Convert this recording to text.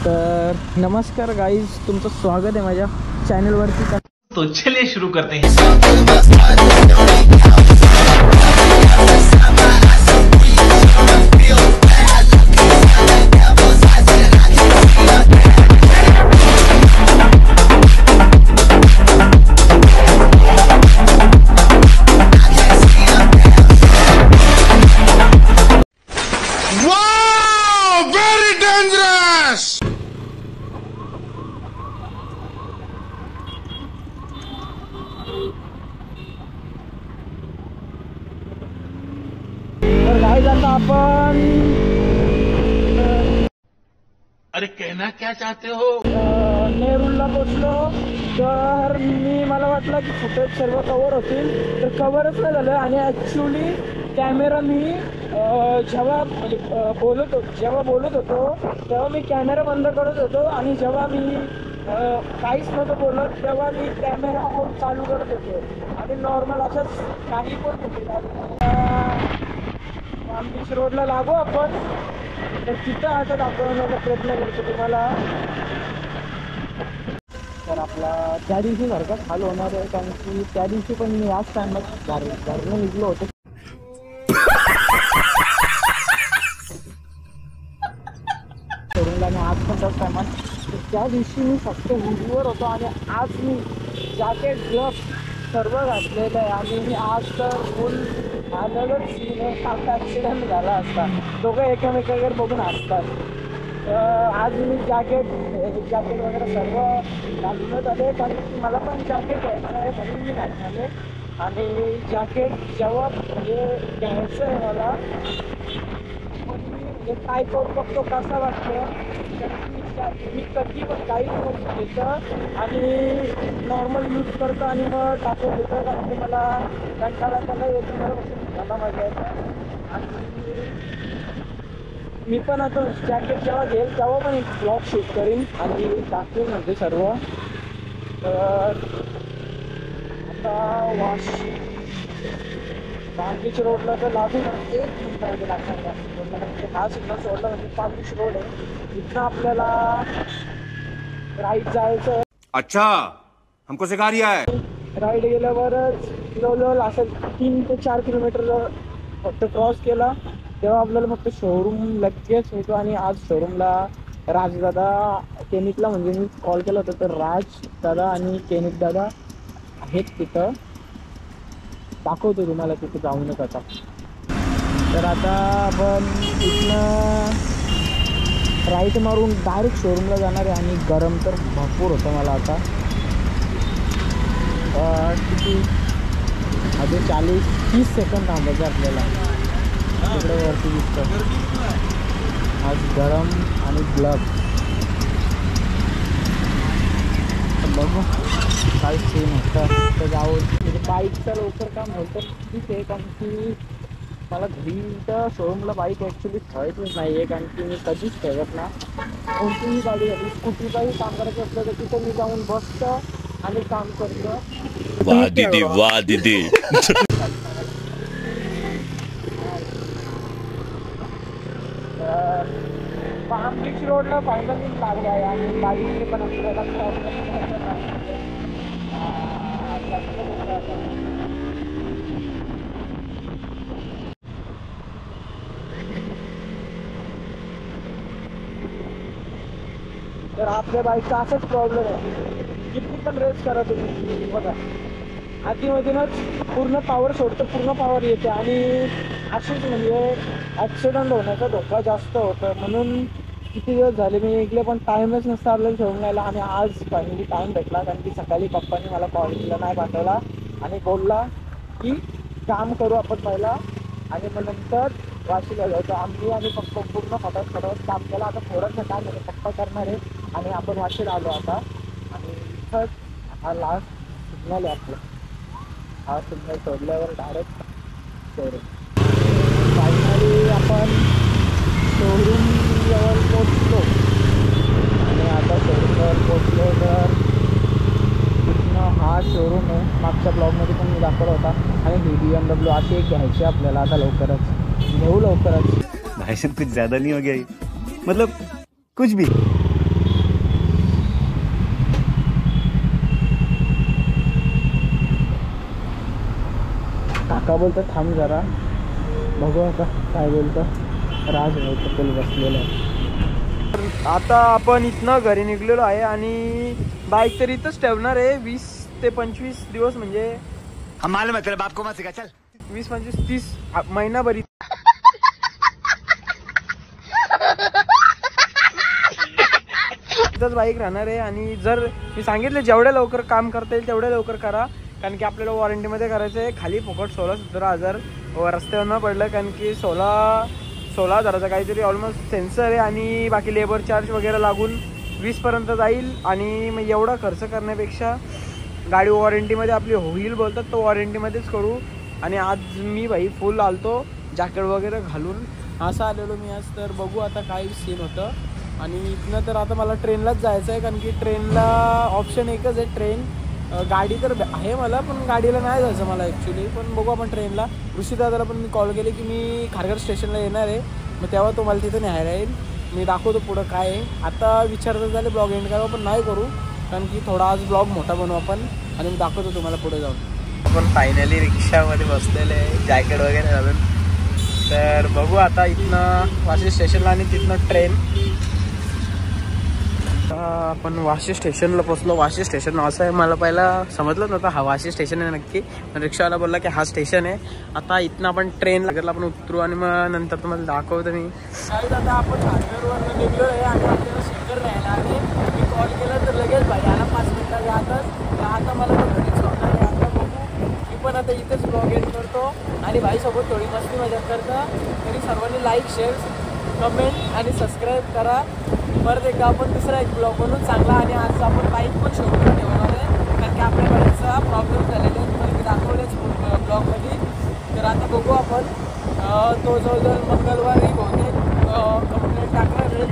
तर नमस्कार गाईज, तुमचं स्वागत आहे माझ्या चॅनलवरती। तो चलिए शुरू करते हैं। आता आपण अरे कहना क्या चाहते हो? नेरूलला पोचलो। तर मला वाटलं की फुटेज सर्व कव्हर होतील, तर कव्हरच नाही झालं। आणि ॲक्च्युली कॅमेरा मी जेव्हा बोलत होतो तेव्हा मी कॅमेरा बंद करत होतो, आणि जेव्हा मी काहीच नव्हतं बोलत तेव्हा मी कॅमेरा चालू करत होतो। आणि नॉर्मल असंच काही पण बीच रोडला लागू आपण, तर तिथं आता दाखवण्याचा प्रयत्न करतो तुम्हाला। तर आपला त्या दिवशी सारखाच हाल होणार आहे, कारण की त्या दिवशी पण मी याच टायमात घरनं निघलो होतो। आणि आज पण त्याच टायमात, त्या दिवशी मी फक्त व्हिडिओवर होतो, आणि आज मी जॅकेट ग्लव्स सर्व घातलेलं आहे। आणि मी आज तर फुल आलेलंच सारखा ॲक्सिडेंट झाला असता, दोघं एकमेकांकडे बघून असतात। आज मी जॅकेट वगैरे सर्व घालूनच आले, कारण की मला पण जॅकेट घ्यायचं आहे म्हणून मी घालून आले। आणि जॅकेट जेव्हा घ्यायचं आहे मला, म्हणजे काय करू बघतो कसा वाटतं। मी कधी पण काही गोष्टी घेतं आणि नॉर्मल यूज करतो आणि मग टाकून देतो, कारण की मला कंटाळा येतो, मला मजा येतं। आणि मी पण आता जॅकेट जेव्हा घेईल तेव्हा पण एक ब्लॉग शूट करीन आणि टाकून म्हणजे सर्व। तर आता बीच रोडला तर लागून 1 मिनिटामध्ये लागणार। हा सिग्नल सोडला म्हणजे बीच रोड आहे, इथनं आपल्याला राईट जायचं। अच्छा, हमको सिखा रिया है। राईट गेल्यावरच जवळजवळ असं 3 ते 4 किलोमीटर फक्त क्रॉस केला तेव्हा आपल्याला फक्त शोरूम लगेच येतो। आणि आज शोरूमला राजदादा केनिकला, म्हणजे मी कॉल केला होता, तर राजदादा आणि केनिक दादा आहेत तिथं। दाखवतो तुम्हाला तिथे जाऊनच आता। तर आता आपण इथनं राईट मारून डायरेक्ट शोरूमला जाणार आहे। आणि गरम तर भरपूर होतं मला आता, किती अजून 40-30 सेकंद थांबायचं आपल्याला। तिकडे वरती दिसतं आज गरम आणि ग्लव्स, बघू काय सीन होतं। तर जाऊन म्हणजे बाईकचं लवकर काम होतं ठीक आहे, कारण की मला घरी तर शोरूमला बाईक ॲक्च्युली ठेवायचीच नाही आहे, कारण की मी कधीच ठेवत ना। कोणतीही गाडी झाली, स्कूटीचाही काम करायचं असलं तर तिथं मी जाऊन बसतो आणि काम करतो। वाह दीदी, वाह दीदी। पाम बीच रोडला फायनली लागले आहे, आणि गाडीने पण आपल्याला तर आपल्या बाईकचा असाच प्रॉब्लेम आहे, किती पण रेस करा तुम्ही बघा, आधीमधूनच पूर्ण पॉवर सोडतं, पूर्ण पॉवर येते, आणि अशीच म्हणजे ॲक्सिडेंट होण्याचा धोका जास्त होतं। म्हणून किती दिवस झाले मी निघले, पण टाईमच नसतं आपल्याला शोरूम यायला। आणि आज फायनली टाईम भेटला, कारण की सकाळी पप्पांनी मला कॉल केला, नाही पाठवला, आणि बोलला की काम करू आपण पहिला आणि मग नंतर वाशीला जायचं। आम्ही आणि पप्पा पूर्ण फटाफट काम केलं। आता थोडंसं काम आहे पप्पा करणार आहे, आणि आपण वाशीला आलो आता। आणि इथंच हा लास्ट सिग्नल आहे आपलं, हा सिग्नल सोडल्यावर डायरेक्ट शोरूम। फायनली आपण शोरूमजवळ पोचलो, आणि आता शोरूमजवळ पोचलो तर इथनं हा शोरूम आहे। मागच्या ब्लॉगमध्ये पण मी दाखवला होता। आणि ही BMW अशी एक घ्यायची आपल्याला आता लवकरच, घेऊ लवकरच। भाई साहब कुछ ज्यादा नहीं हो गया, मतलब कुछ भी। का बोलतो थांब जरा बघू आता काय बोलतो. राज बोलतो फुल बसलेला आहे. आता आपण इथनं घरी निघलेलो आहे आणि बाईक तर इथंच ठेवणार आहे 20 ते 25 दिवस, म्हणजे हम मालूम है तेरे बाप को मत सिखा चल 20, 25, 30 महिनाभर इथंच बाईक राहणार आहे. आणि जर मी सांगितलं जेवढ्या लवकर काम करता येईल तेवढ्या लवकर करा, कारण की आपल्याला वॉरंटीमध्ये करायचं आहे. खाली फुकट 16-17 हजार रस्त्यावर न पडलं, कारण की 16 हजाराचा काहीतरी ऑलमोस्ट सेन्सर आहे आणि बाकी लेबर चार्ज वगैरे लागून 20पर्यंत जाईल. आणि मग एवढा खर्च करण्यापेक्षा गाडी वॉरंटीमध्ये आपली होईल बोलतात तर वॉरंटीमध्येच करू. आणि आज मी भाई फुल आलतो जॅकेट वगैरे घालून असं आलेलो मी आज. तर बघू आता काय सीन होतं. आणि इथनं तर आता मला ट्रेनलाच जायचं आहे, कारण की ट्रेनला ऑप्शन एकच आहे ट्रेन. गाडी तर आहे मला, पण गाडीला नाही जायचं मला ॲक्च्युली. पण बघू आपण ट्रेनला. ऋषीदादाला पण मी कॉल केले की मी खारघर स्टेशनला येणार आहे, मग तेव्हा तो मला तिथे न्यायला येईल. मी दाखवतो पुढं काय आहे. आता विचारत झाले ब्लॉग एंड करावं, पण नाही करू, कारण की थोडा आज ब्लॉग मोठा बनवू आपण. आणि मी दाखवतो तुम्हाला पुढे जाऊन. आपण फायनली रिक्षामध्ये बसलेले आहे जॅकेट वगैरे घालून. तर बघू आता इथनं वाशी स्टेशनला आणि तिथनं ट्रेन. आपण वाशी स्टेशनला पोचलो. वाशी स्टेशन असं आहे, मला पहिला समजलं नव्हतं हा वाशी स्टेशन आहे नक्की. रिक्षावाला बोलला की हा स्टेशन आहे. आता इथनं आपण ट्रेन लागेल, आपण उतरू आणि मग नंतर तुम्हाला दाखवतो मी. आता आपण खारघरवरून निघलो आहे आणि आपल्याला शेखर राहायला आले. मी कॉल केला तर लगेच भाई आला 5 मिनिटाच्या आतच. आता मला तो घरीच होणार आहे. आता बघू, मी पण आता इथेच ब्लॉग एंड करतो आणि भाईसोबत थोडी मस्ती मजा करतं. तरी सर्वांनी लाईक, शेअर, कमेंट आणि सबस्क्राईब करा. परत एकदा आपण दुसरा एक ब्लॉग बनवून चांगला. आणि आज आपण बाईक पण शोधून ठेवणार आहे, कारण की आपल्या बरेचसा प्रॉब्लेम झालेले आहेत, तुम्हाला मी दाखवलेच ब्लॉगमध्ये. तर आता बघू आपण तो जवळजवळ मंगळवारी बहुतेक कंप्लेंट टाकणार आहे.